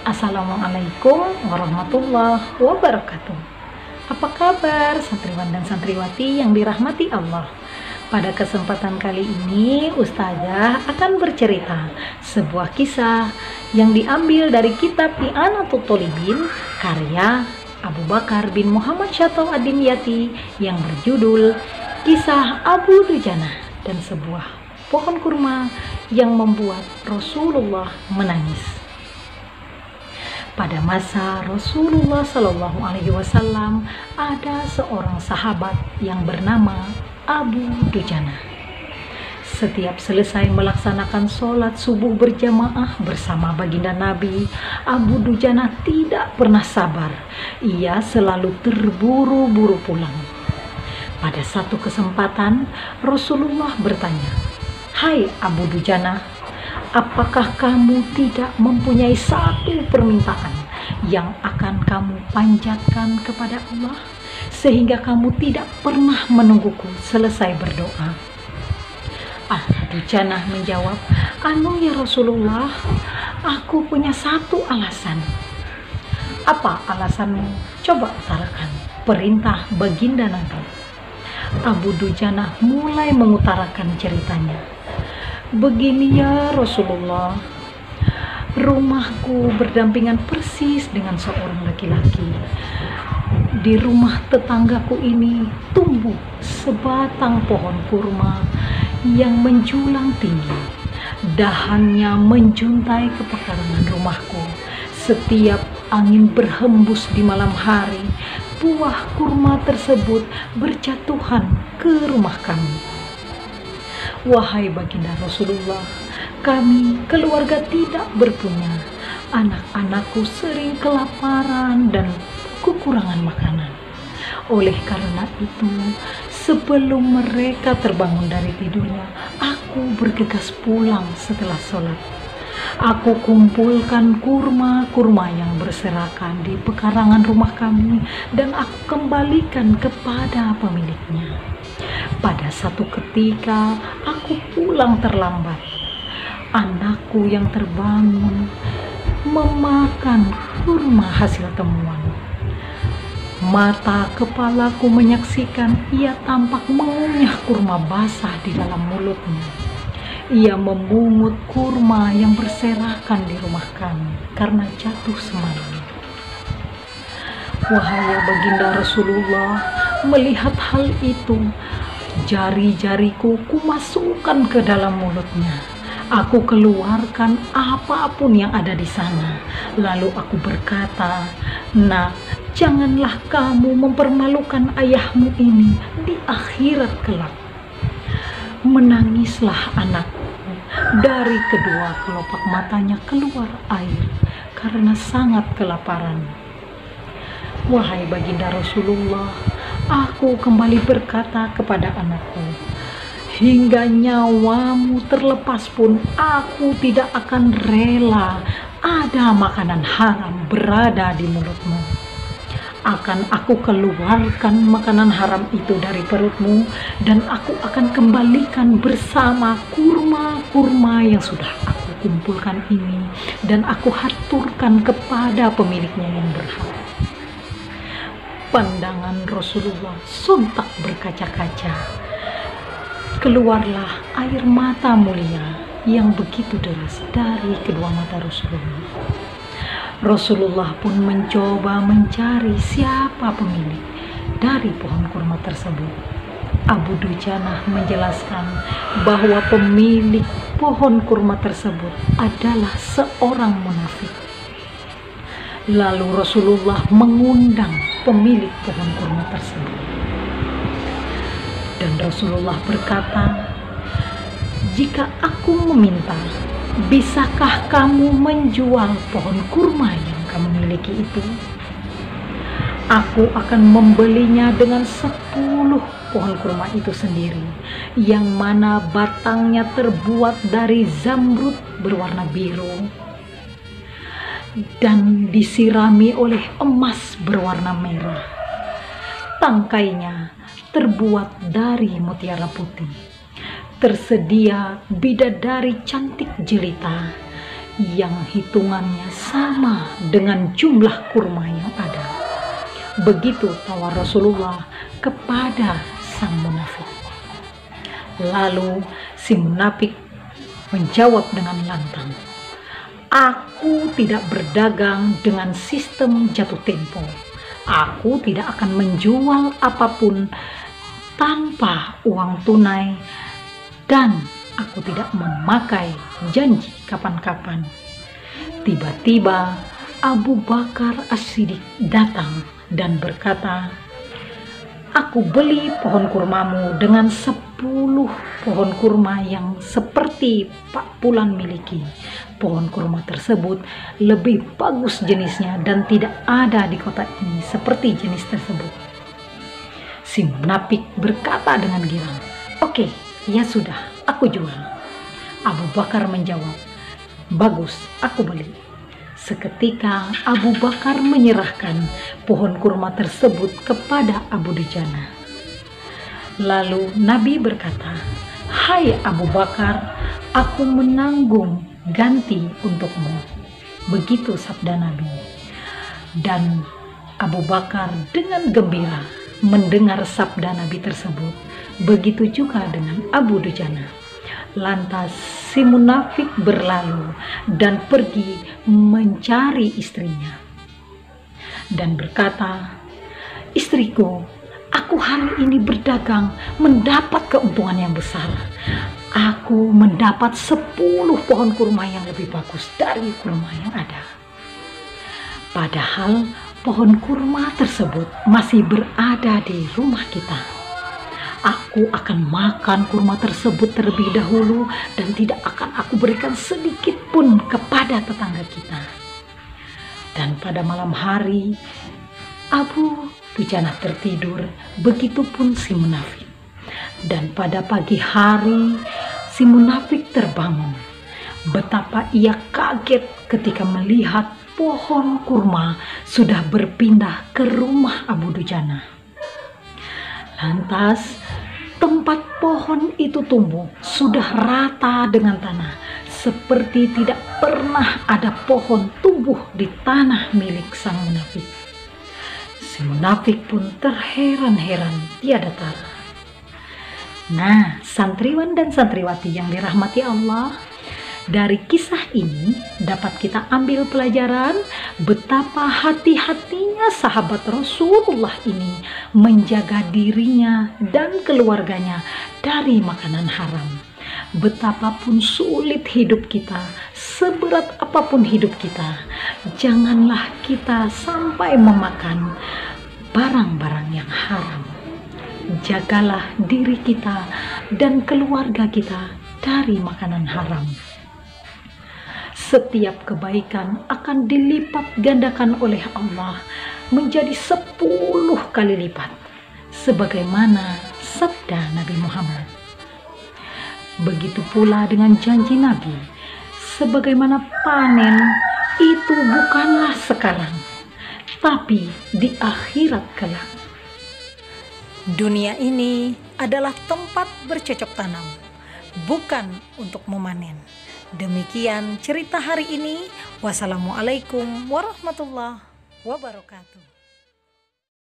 Assalamualaikum warahmatullahi wabarakatuh. Apa kabar santriwan dan santriwati yang dirahmati Allah? Pada kesempatan kali ini Ustazah akan bercerita sebuah kisah yang diambil dari kitab I'anatul Thalibin karya Abu Bakar bin Muhammad Syatto Ad-Dimyati yang berjudul Kisah Abu Dujana dan sebuah pohon kurma yang membuat Rasulullah menangis. Pada masa Rasulullah Shallallahu Alaihi Wasallam ada seorang sahabat yang bernama Abu Dujana. Setiap selesai melaksanakan sholat subuh berjamaah bersama baginda Nabi, Abu Dujana tidak pernah sabar. Ia selalu terburu-buru pulang. Pada satu kesempatan Rasulullah bertanya, "Hai Abu Dujana, apakah kamu tidak mempunyai satu permintaan yang akan kamu panjatkan kepada Allah sehingga kamu tidak pernah menungguku selesai berdoa?" Abu Dujana menjawab, "Anu ya Rasulullah, aku punya satu alasan." "Apa alasanmu? Coba utarakan," perintah baginda Nabi. Abu Dujana mulai mengutarakan ceritanya. "Begini ya Rasulullah, rumahku berdampingan persis dengan seorang laki-laki. Di rumah tetanggaku ini tumbuh sebatang pohon kurma yang menjulang tinggi. Dahannya menjuntai ke pekarangan rumahku. Setiap angin berhembus di malam hari, buah kurma tersebut berjatuhan ke rumah kami. Wahai baginda Rasulullah, kami keluarga tidak berpunya. Anak-anakku sering kelaparan dan kekurangan makanan. Oleh karena itu, sebelum mereka terbangun dari tidurnya, aku bergegas pulang setelah sholat. Aku kumpulkan kurma-kurma yang berserakan di pekarangan rumah kami dan aku kembalikan kepada pemiliknya. Pada satu ketika aku pulang terlambat. Anakku yang terbangun memakan kurma hasil temuan. Mata kepalaku menyaksikan ia tampak mengunyah kurma basah di dalam mulutnya. Ia memungut kurma yang berserakan di rumah kami karena jatuh semalam. Wahai baginda Rasulullah, melihat hal itu, jari-jariku kumasukkan ke dalam mulutnya. Aku keluarkan apapun yang ada di sana. Lalu aku berkata, 'Nak, janganlah kamu mempermalukan ayahmu ini di akhirat kelak.' Menangislah anakku. Dari kedua kelopak matanya keluar air karena sangat kelaparan. Wahai baginda Rasulullah, aku kembali berkata kepada anakku, 'Hingga nyawamu terlepas pun aku tidak akan rela ada makanan haram berada di mulutmu. Akan aku keluarkan makanan haram itu dari perutmu dan aku akan kembalikan bersama kurma-kurma yang sudah aku kumpulkan ini dan aku haturkan kepada pemiliknya yang berhak.' Pandangan Rasulullah sontak berkaca-kaca. Keluarlah air mata mulia yang begitu deras dari kedua mata Rasulullah. Rasulullah pun mencoba mencari siapa pemilik dari pohon kurma tersebut. Abu Dujana menjelaskan bahwa pemilik pohon kurma tersebut adalah seorang munafik. Lalu Rasulullah mengundang pemilik pohon kurma tersebut. Dan Rasulullah berkata, 'Jika aku meminta, bisakah kamu menjual pohon kurma yang kamu miliki itu? Aku akan membelinya dengan 10 pohon kurma itu sendiri, yang mana batangnya terbuat dari zamrud berwarna biru dan disirami oleh emas berwarna merah. Tangkainya terbuat dari mutiara putih. Tersedia bidadari cantik jelita yang hitungannya sama dengan jumlah kurma yang ada. Begitu tawar Rasulullah kepada sang munafik. Lalu si munafik menjawab dengan lantang, "Aku tidak berdagang dengan sistem jatuh tempo. Aku tidak akan menjual apapun tanpa uang tunai, dan aku tidak memakai janji kapan-kapan." Tiba-tiba Abu Bakar As-Siddiq datang dan berkata, "Aku beli pohon kurmamu dengan 10 pohon kurma yang seperti Pak Pulan miliki. Pohon kurma tersebut lebih bagus jenisnya dan tidak ada di kota ini seperti jenis tersebut." Si munafik berkata dengan girang, "Oke, ya sudah, aku jual." Abu Bakar menjawab, "Bagus, aku beli." Seketika Abu Bakar menyerahkan pohon kurma tersebut kepada Abu Dujana. Lalu Nabi berkata, "Hai Abu Bakar, aku menanggung ganti untukmu." Begitu sabda Nabi. Dan Abu Bakar dengan gembira mendengar sabda Nabi tersebut. Begitu juga dengan Abu Dujana. Lantas si munafik berlalu dan pergi mencari istrinya dan berkata, "Istriku, aku hari ini berdagang mendapat keuntungan yang besar. Aku mendapat 10 pohon kurma yang lebih bagus dari kurma yang ada." Padahal pohon kurma tersebut masih berada di rumah kita. Aku akan makan kurma tersebut terlebih dahulu dan tidak akan aku berikan sedikit pun kepada tetangga kita. Dan pada malam hari Abu Dujana tertidur, begitupun si munafik. Dan pada pagi hari si munafik terbangun. Betapa ia kaget ketika melihat pohon kurma sudah berpindah ke rumah Abu Dujana. Lantas tempat pohon itu tumbuh sudah rata dengan tanah, seperti tidak pernah ada pohon tumbuh di tanah milik sang munafik. Si munafik pun terheran-heran tiada tara. Nah, santriwan dan santriwati yang dirahmati Allah, dari kisah ini dapat kita ambil pelajaran betapa hati-hatinya sahabat Rasulullah ini menjaga dirinya dan keluarganya dari makanan haram. Betapapun sulit hidup kita, seberat apapun hidup kita, janganlah kita sampai memakan barang-barang yang haram. Jagalah diri kita dan keluarga kita dari makanan haram. Setiap kebaikan akan dilipat gandakan oleh Allah menjadi 10 kali lipat, sebagaimana sabda Nabi Muhammad. Begitu pula dengan janji Nabi, sebagaimana panen itu bukanlah sekarang, tapi di akhirat kelak. Dunia ini adalah tempat bercocok tanam, bukan untuk memanen. Demikian cerita hari ini. Wassalamualaikum warahmatullahi wabarakatuh.